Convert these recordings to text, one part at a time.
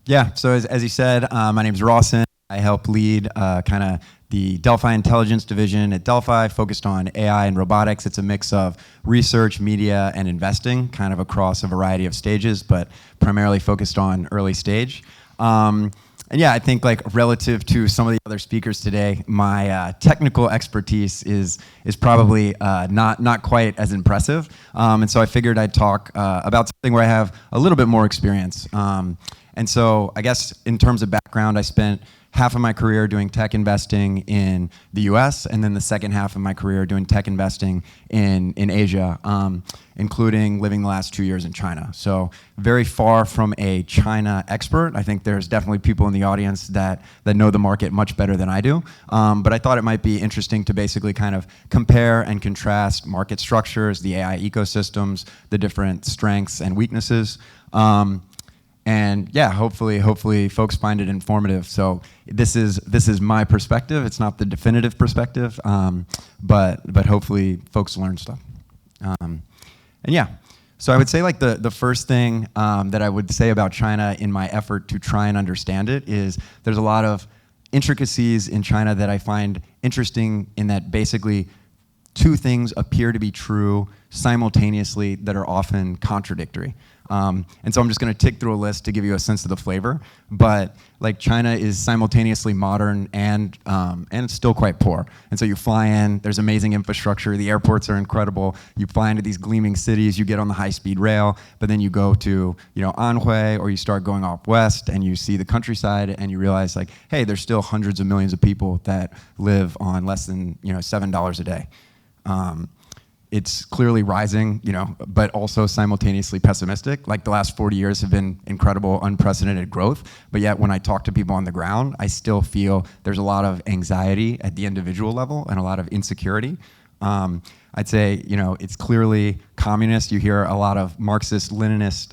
Yeah, so as you said, my name's Rawson. I help lead kind of the Delphi Intelligence Division at Delphi, focused on AI and robotics. It's a mix of research, media, and investing, kind of across a variety of stages, but primarily focused on early stage. And yeah, I think like relative to some of the other speakers today, my technical expertise is probably not quite as impressive. And so I figured I'd talk about something where I have a little bit more experience. And so I guess in terms of background, I spent half of my career doing tech investing in the US, and then the second half of my career doing tech investing in Asia, including living the last 2 years in China. So very far from a China expert. I think there's definitely people in the audience that know the market much better than I do. But I thought it might be interesting to basically kind of compare and contrast market structures, the AI ecosystems, the different strengths and weaknesses. And yeah, hopefully folks find it informative. So this is my perspective. It's not the definitive perspective, but hopefully folks learn stuff. And yeah, so I would say like the first thing that I would say about China in my effort to try and understand it is there's a lot of intricacies in China that I find interesting, in that basically two things appear to be true simultaneously that are often contradictory. And so I'm just going to tick through a list to give you a sense of the flavor. But like China is simultaneously modern and it's still quite poor. And so you fly in, there's amazing infrastructure, the airports are incredible. You fly into these gleaming cities, you get on the high-speed rail, but then you go to Anhui, or you start going off west and you see the countryside and you realize like, hey, there's still hundreds of millions of people that live on less than $7 a day. It's clearly rising, but also simultaneously pessimistic. Like the last 40 years have been incredible, unprecedented growth. But yet when I talk to people on the ground, I still feel there's a lot of anxiety at the individual level and a lot of insecurity. I'd say, it's clearly communist. You hear a lot of Marxist, Leninist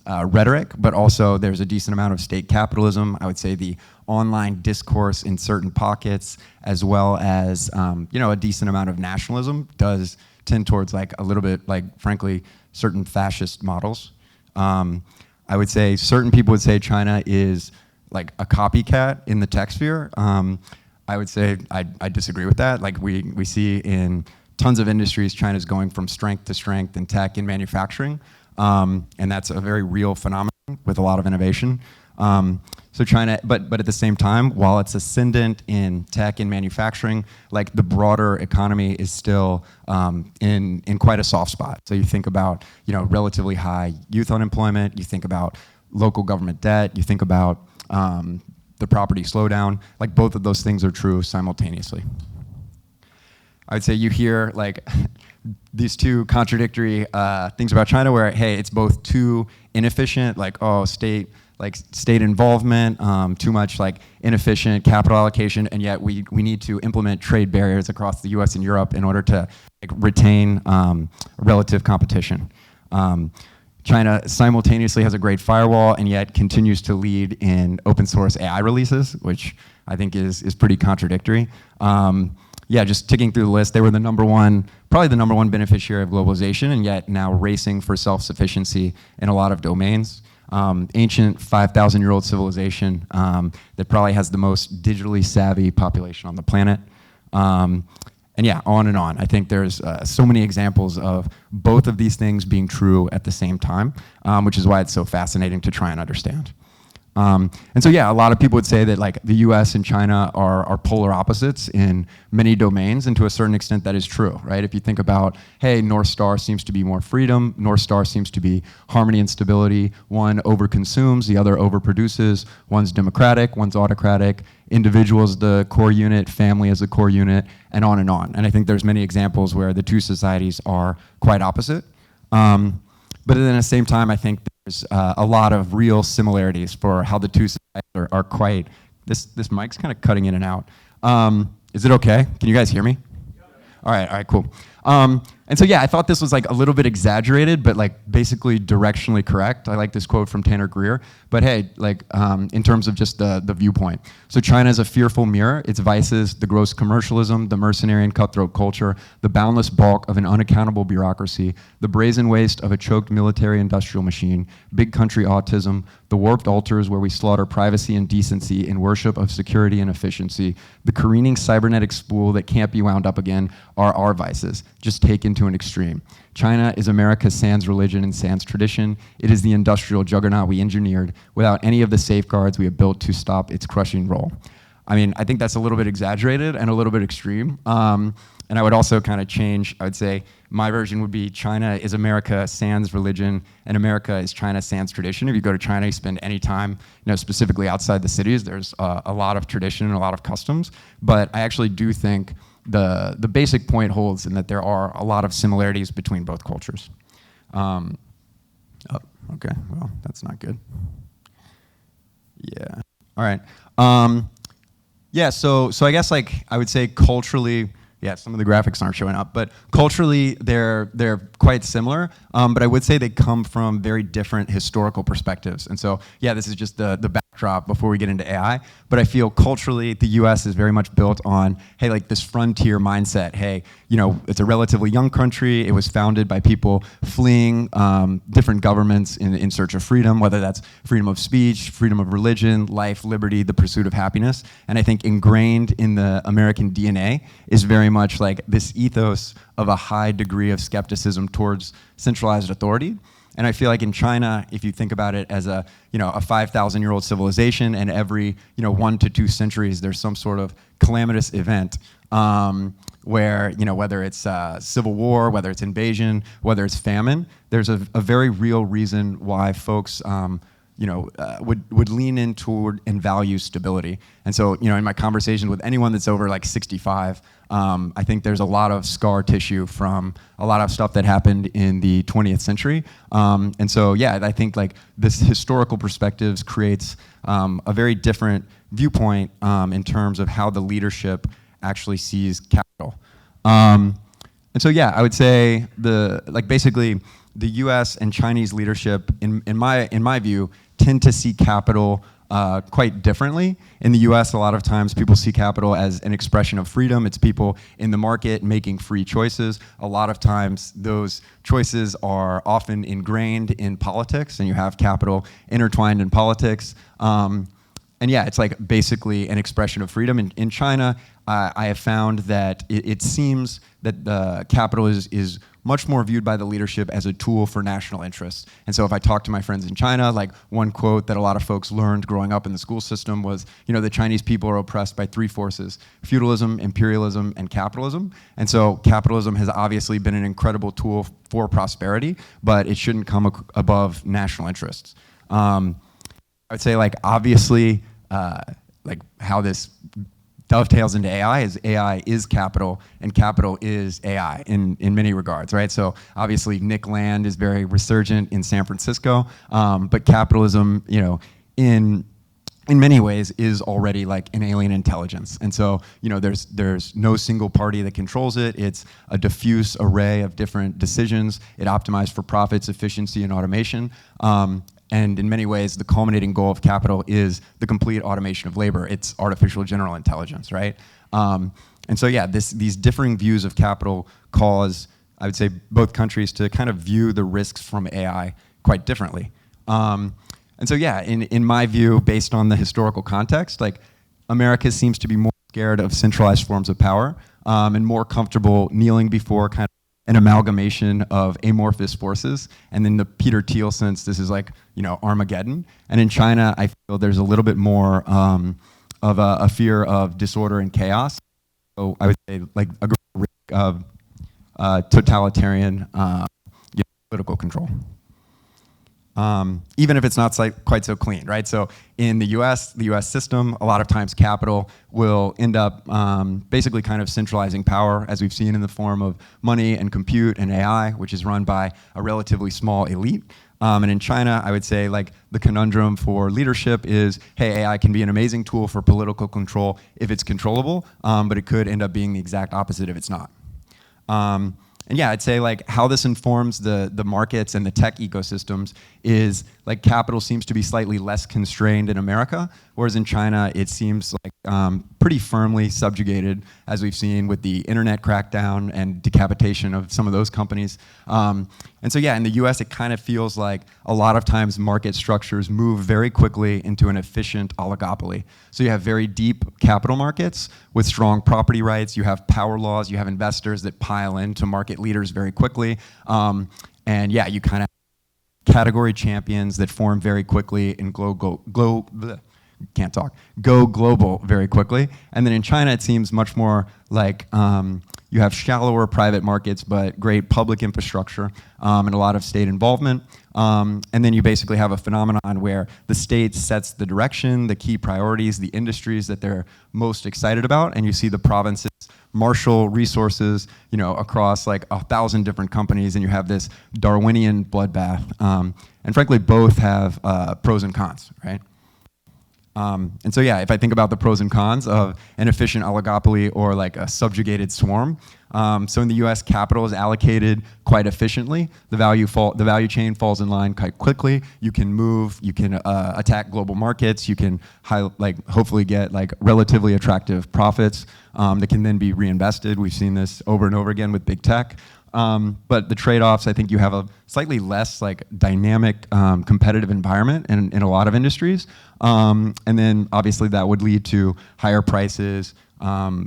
rhetoric, but also there's a decent amount of state capitalism. I would say the online discourse in certain pockets, as well as a decent amount of nationalism, does tend towards like a little bit like, frankly, certain fascist models. I would say certain people would say China is like a copycat in the tech sphere. I would say I disagree with that. Like we see in tons of industries, China's going from strength to strength in tech and manufacturing. And that's a very real phenomenon with a lot of innovation. So China, but at the same time, while it's ascendant in tech and manufacturing, like the broader economy is still in quite a soft spot. So you think about relatively high youth unemployment, you think about local government debt, you think about the property slowdown. Like both of those things are true simultaneously. I would say you hear like these two contradictory things about China, where hey, it's both too inefficient, like state involvement, too much like inefficient capital allocation, and yet we need to implement trade barriers across the US and Europe in order to retain relative competition. China simultaneously has a great firewall and yet continues to lead in open source AI releases, which I think is pretty contradictory. Yeah, just ticking through the list, they were probably the number one beneficiary of globalization, and yet now racing for self-sufficiency in a lot of domains. Ancient 5,000-year-old civilization that probably has the most digitally savvy population on the planet. And yeah, on and on. I think there's so many examples of both of these things being true at the same time, which is why it's so fascinating to try and understand. And so yeah, a lot of people would say that like the US and China are polar opposites in many domains, and to a certain extent that is true, right? If you think about, hey, North Star seems to be more freedom, North Star seems to be harmony and stability. One overconsumes, the other overproduces. One's democratic, one's autocratic. Individual is the core unit, family is the core unit, and on and on. And I think there's many examples where the two societies are quite opposite. But then at the same time, I think there's a lot of real similarities for how the two societies are quite. This mic's kind of cutting in and out. Is it okay? Can you guys hear me? All right, cool. And so yeah, I thought this was like a little bit exaggerated, but like basically directionally correct. I like this quote from Tanner Greer. But hey, like in terms of just the viewpoint. So China is a fearful mirror. Its vices, the gross commercialism, the mercenary and cutthroat culture, the boundless bulk of an unaccountable bureaucracy, the brazen waste of a choked military industrial machine, big country autism, the warped altars where we slaughter privacy and decency in worship of security and efficiency, the careening cybernetic spool that can't be wound up again are our vices, just taken to an extreme. China is America's sans religion and sans tradition. It is the industrial juggernaut we engineered without any of the safeguards we have built to stop its crushing roll. I mean, I think that's a little bit exaggerated and a little bit extreme. And I would also kind of change, I would say my version would be China is America sans religion and America is China sans tradition. If you go to China, you spend any time, specifically outside the cities, there's a lot of tradition and a lot of customs. But I actually do think the basic point holds in that there are a lot of similarities between both cultures. Oh, okay, well, that's not good. Yeah, all right. Yeah, so I guess I would say culturally, yeah, some of the graphics aren't showing up, but culturally they're quite similar, but I would say they come from very different historical perspectives. And so, yeah, this is just the backdrop before we get into AI, but I feel culturally the US is very much built on, hey, like this frontier mindset. Hey, it's a relatively young country. It was founded by people fleeing different governments in search of freedom, whether that's freedom of speech, freedom of religion, life, liberty, the pursuit of happiness. And I think ingrained in the American DNA is very much like this ethos of a high degree of skepticism towards centralized authority. And I feel like in China, if you think about it as a 5,000-year-old civilization, and every 1 to 2 centuries there's some sort of calamitous event where whether it's civil war, whether it's invasion, whether it's famine, there's a very real reason why folks would lean in toward and value stability. And so, in my conversations with anyone that's over 65, I think there's a lot of scar tissue from a lot of stuff that happened in the 20th century. And so, yeah, I think this historical perspectives creates a very different viewpoint in terms of how the leadership actually sees capital. And so, yeah, I would say basically the U.S. and Chinese leadership, in my view, tend to see capital quite differently. In the US, a lot of times people see capital as an expression of freedom. It's people in the market making free choices. A lot of times those choices are often ingrained in politics, and you have capital intertwined in politics. And yeah, it's basically an expression of freedom. In China, I have found that it seems that the capital is much more viewed by the leadership as a tool for national interests. And so if I talk to my friends in China, one quote that a lot of folks learned growing up in the school system was, the Chinese people are oppressed by 3 forces: feudalism, imperialism, and capitalism. And so capitalism has obviously been an incredible tool for prosperity, but it shouldn't come above national interests. I would say obviously how this dovetails into AI is capital, and capital is AI in many regards, right? So obviously Nick Land is very resurgent in San Francisco, but capitalism, in many ways is already an alien intelligence. And so, there's no single party that controls it. It's a diffuse array of different decisions. It optimized for profits, efficiency, and automation. And in many ways, the culminating goal of capital is the complete automation of labor. It's artificial general intelligence, right? And so, yeah, these differing views of capital cause, I would say, both countries to kind of view the risks from AI quite differently. And so, yeah, in my view, based on the historical context, America seems to be more scared of centralized forms of power and more comfortable kneeling before kind of an amalgamation of amorphous forces. And in the Peter Thiel sense, this is Armageddon. And in China, I feel there's a little bit more of a fear of disorder and chaos. So I would say a risk of totalitarian political control. Even if it's not quite so clean, right? So in the US system, a lot of times capital will end up basically kind of centralizing power, as we've seen in the form of money and compute and AI, which is run by a relatively small elite. And in China, I would say the conundrum for leadership is, hey, AI can be an amazing tool for political control if it's controllable, but it could end up being the exact opposite if it's not. And yeah, I'd say how this informs the markets and the tech ecosystems is like capital seems to be slightly less constrained in America, whereas in China it seems like pretty firmly subjugated, as we've seen with the internet crackdown and decapitation of some of those companies. And so yeah, in the US it kind of feels like a lot of times market structures move very quickly into an efficient oligopoly. So you have very deep capital markets with strong property rights, you have power laws, you have investors that pile into market leaders very quickly. And yeah, you kind of category champions that form very quickly and go global very quickly. And then in China, it seems much more like you have shallower private markets, but great public infrastructure and a lot of state involvement. And then you basically have a phenomenon where the state sets the direction, the key priorities, the industries that they're most excited about, and you see the provinces marshal resources, across like 1,000 different companies, and you have this Darwinian bloodbath. And frankly, both have pros and cons, right? And so yeah, if I think about the pros and cons of an efficient oligopoly or like a subjugated swarm, so in the US, capital is allocated quite efficiently. The value chain falls in line quite quickly. You can move, you can attack global markets, you can hopefully get like relatively attractive profits that can then be reinvested. We've seen this over and over again with big tech. But the trade-offs, I think you have a slightly less like dynamic competitive environment in a lot of industries. And then obviously that would lead to higher prices,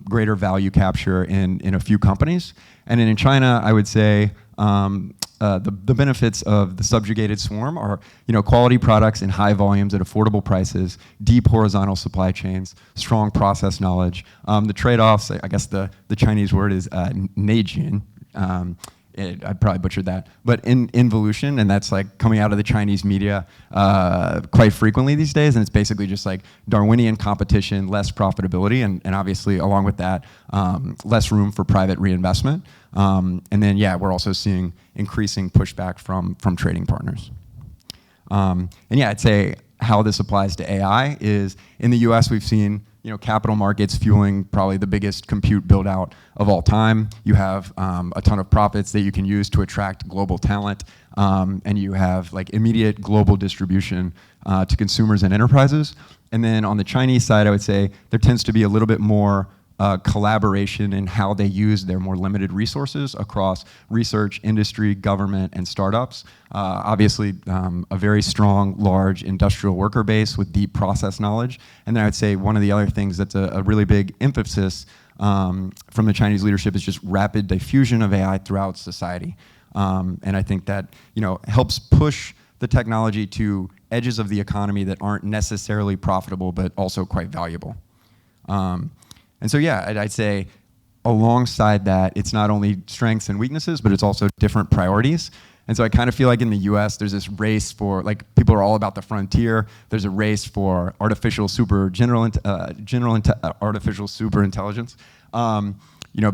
greater value capture in a few companies. And then in China, I would say the benefits of the subjugated swarm are quality products in high volumes at affordable prices, deep horizontal supply chains, strong process knowledge. The trade-offs, I guess the Chinese word is neijin. I probably butchered that, but involution, and that's like coming out of the Chinese media quite frequently these days, and it's basically just like Darwinian competition, less profitability, and obviously along with that, less room for private reinvestment. And then yeah, we're also seeing increasing pushback from trading partners. And yeah, I'd say how this applies to AI is in the US we've seen capital markets fueling probably the biggest compute build out of all time. You have a ton of profits that you can use to attract global talent, and you have like immediate global distribution to consumers and enterprises. And then on the Chinese side, I would say there tends to be a little bit more collaboration in how they use their more limited resources across research, industry, government, and startups. Obviously, a very strong, large industrial worker base with deep process knowledge. And then I would say one of the other things that's a really big emphasis from the Chinese leadership is just rapid diffusion of AI throughout society. And I think that helps push the technology to edges of the economy that aren't necessarily profitable, but also quite valuable. And so yeah, I'd say alongside that, it's not only strengths and weaknesses, but it's also different priorities. And so I kind of feel like in the US, there's this race for, like, people are all about the frontier. There's a race for artificial super intelligence.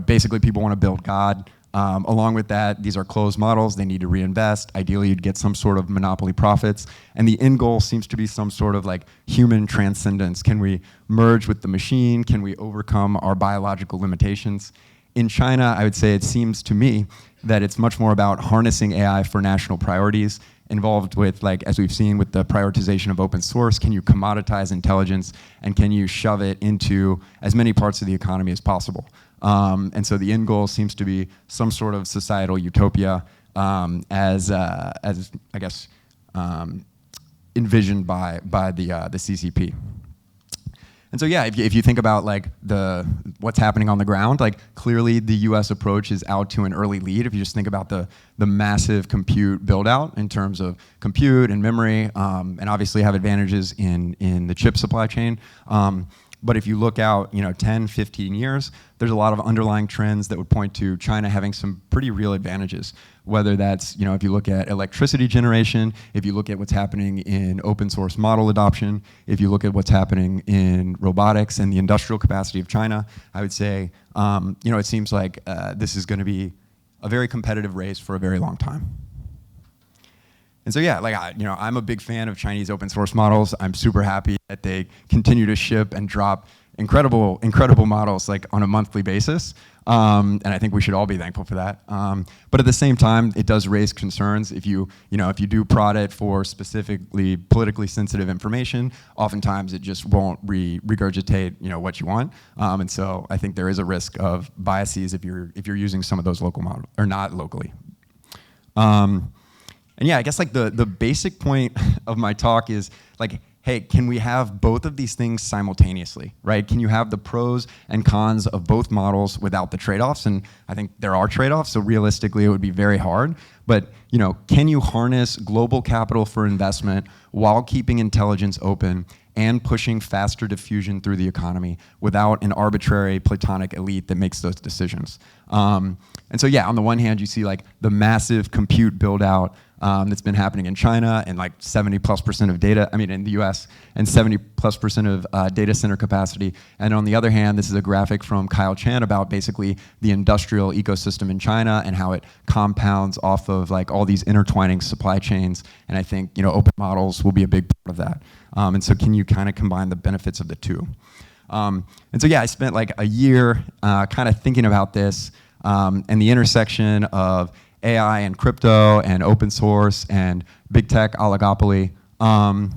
Basically people want to build God. Along with that, these are closed models. They need to reinvest. Ideally, you'd get some sort of monopoly profits. And the end goal seems to be some sort of like human transcendence. Can we merge with the machine? Can we overcome our biological limitations? In China, I would say it seems to me that it's much more about harnessing AI for national priorities, involved with, like, as we've seen with the prioritization of open source, can you commoditize intelligence and can you shove it into as many parts of the economy as possible? And so the end goal seems to be some sort of societal utopia as I guess, envisioned by the CCP. And so yeah, if you think about like what's happening on the ground, like clearly the US approach is out to an early lead. If you just think about the massive compute build out in terms of compute and memory, and obviously have advantages in the chip supply chain. But if you look out 10, 15 years, there's a lot of underlying trends that would point to China having some pretty real advantages, whether that's, if you look at electricity generation, if you look at what's happening in open source model adoption, if you look at what's happening in robotics and the industrial capacity of China, I would say, it seems like this is going to be a very competitive race for a very long time. And so yeah, like I'm a big fan of Chinese open source models. I'm super happy that they continue to ship and drop incredible models like on a monthly basis. And I think we should all be thankful for that. But at the same time, it does raise concerns. If you do prod it for specifically politically sensitive information, oftentimes it just won't regurgitate what you want. And so I think there is a risk of biases if you're using some of those local models or not locally. And yeah, I guess like the basic point of my talk is like, hey, can we have both of these things simultaneously, right? Can you have the pros and cons of both models without the trade-offs? And I think there are trade-offs, so realistically it would be very hard. But can you harness global capital for investment while keeping intelligence open and pushing faster diffusion through the economy without an arbitrary platonic elite that makes those decisions? And so yeah, on the one hand, you see like the massive compute build out that's been happening in China and like 70+% of data, in the US, and 70+% of data center capacity. And on the other hand, this is a graphic from Kyle Chan about basically the industrial ecosystem in China and how it compounds off of like all these intertwining supply chains. And I think, open models will be a big part of that. And so can you kind of combine the benefits of the two? And so yeah, I spent like a year kind of thinking about this and the intersection of AI and crypto and open source and big tech oligopoly. And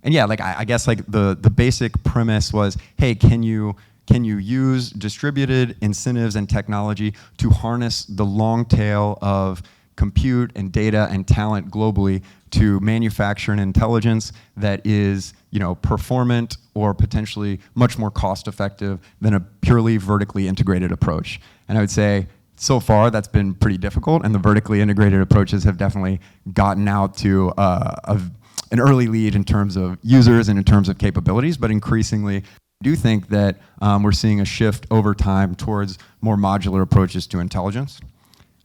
yeah, like I guess like the basic premise was, hey, can you use distributed incentives and technology to harness the long tail of compute and data and talent globally to manufacture an intelligence that is, performant or potentially much more cost effective than a purely vertically integrated approach? And I would say, so far, that's been pretty difficult, and the vertically integrated approaches have definitely gotten out to an early lead in terms of users and in terms of capabilities, but increasingly, I do think that we're seeing a shift over time towards more modular approaches to intelligence.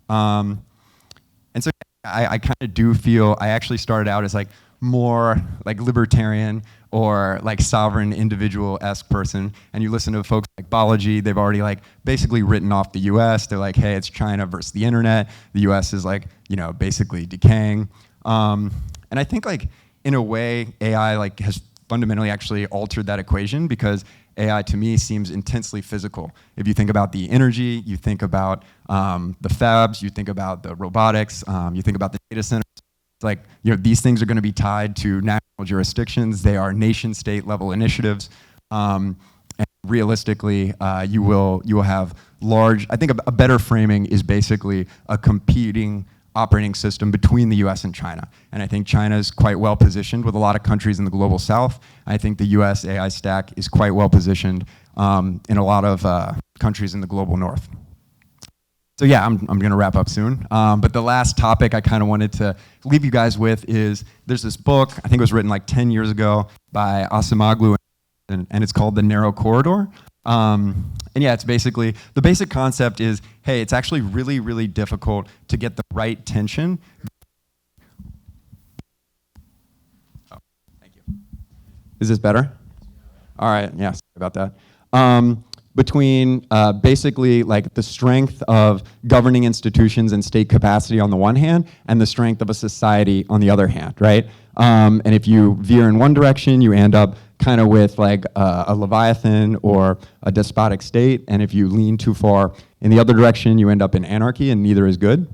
And so I kind of do feel, I actually started out as like more like libertarian or like sovereign individual-esque person, and you listen to folks like dAGI, they've already like basically written off the US. They're like, hey, it's China versus the internet. The US is like, basically decaying. And I think like in a way, AI like has fundamentally actually altered that equation, because AI to me seems intensely physical. If you think about the energy, you think about the fabs, you think about the robotics, you think about the data centers. It's like, these things are going to be tied to national jurisdictions. They are nation state level initiatives. And realistically, you will have large, I think a better framing is basically a competing operating system between the US and China. And I think China is quite well positioned with a lot of countries in the global south. I think the US AI stack is quite well positioned in a lot of countries in the global north. So yeah, I'm going to wrap up soon. But the last topic I kind of wanted to leave you guys with is, there's this book, I think it was written like 10 years ago by Asimoglu, and it's called The Narrow Corridor. And yeah, it's basically, the basic concept is, hey, it's actually really, really difficult to get the right tension. Oh, thank you. Is this better? All right, yeah, sorry about that. Between basically like the strength of governing institutions and state capacity on the one hand, and the strength of a society on the other hand, right? And if you veer in one direction, you end up kind of with like a Leviathan or a despotic state, and if you lean too far in the other direction, you end up in anarchy, and neither is good.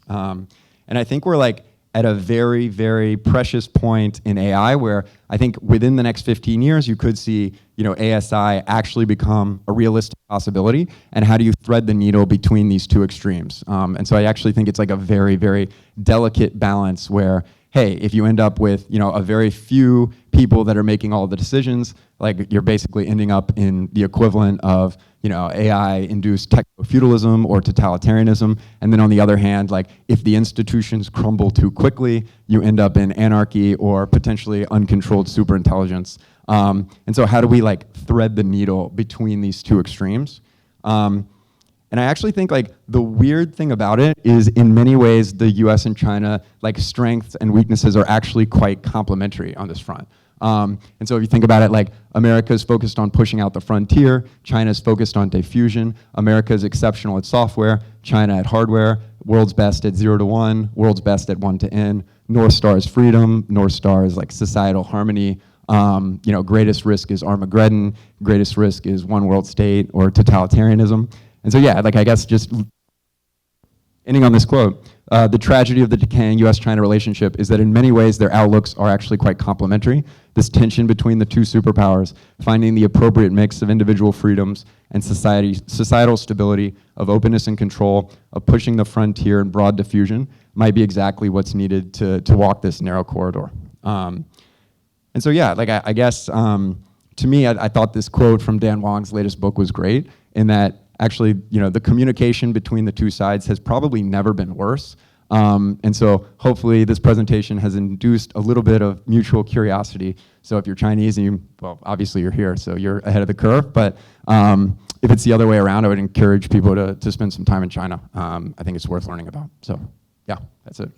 And I think we're like at a very, very precious point in AI where I think within the next 15 years, you could see, ASI actually become a realistic possibility. And how do you thread the needle between these two extremes? And so I actually think it's like a very, very delicate balance where, hey, if you end up with, a very few people that are making all the decisions, like you're basically ending up in the equivalent of, AI-induced techno-feudalism or totalitarianism. And then on the other hand, like if the institutions crumble too quickly, you end up in anarchy or potentially uncontrolled superintelligence. And so how do we like thread the needle between these two extremes? And I actually think like the weird thing about it is in many ways the US and China like strengths and weaknesses are actually quite complementary on this front. And so if you think about it, like America is focused on pushing out the frontier, China is focused on diffusion, America is exceptional at software, China at hardware, world's best at 0 to 1, world's best at 1 to N, North Star is freedom, North Star is like societal harmony, Greatest risk is Armageddon, greatest risk is one world state or totalitarianism. And so yeah, I guess just ending on this quote, the tragedy of the decaying US-China relationship is that in many ways their outlooks are actually quite complementary. This tension between the two superpowers, finding the appropriate mix of individual freedoms and societal stability, of openness and control, of pushing the frontier and broad diffusion, might be exactly what's needed to walk this narrow corridor. And so yeah, I guess to me, I thought this quote from Dan Wong's latest book was great in that actually, the communication between the two sides has probably never been worse. And so hopefully this presentation has induced a little bit of mutual curiosity. So if you're Chinese and well, obviously you're here, so you're ahead of the curve. But if it's the other way around, I would encourage people to spend some time in China. I think it's worth learning about. So yeah, that's it.